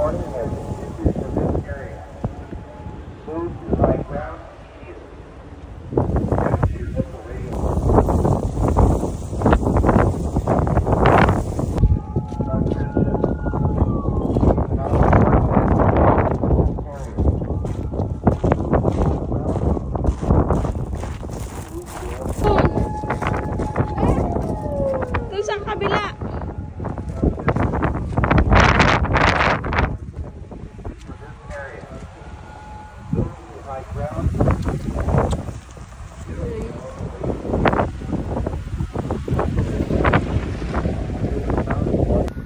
warning has been issued for this area. Move to high ground immediately. Attitude local radio. Doon sa kabila.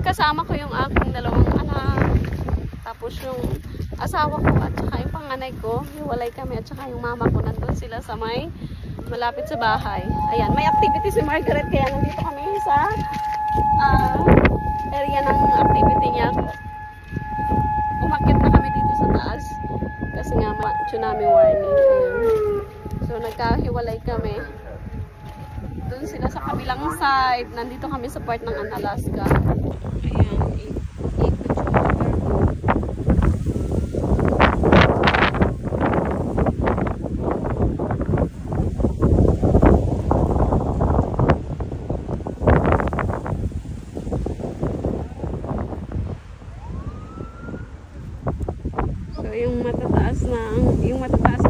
Kasama ko yung aking dalawang anak. Tapos yung asawa ko at saka yung panganay ko. Hiwalay kami at saka yung mama ko nandun sila sa may malapit sa bahay. Ayan, may activity si Margaret kaya nandito kami sa area ng activity niya. Umakyat na kami dito sa taas kasi nga tsunami warning. Ayan. So nagkahiwalay kami. Doon sila sa kabilang side. Nandito kami sa part ng Unalaska. Ayan, 8 to 2. So yung matataas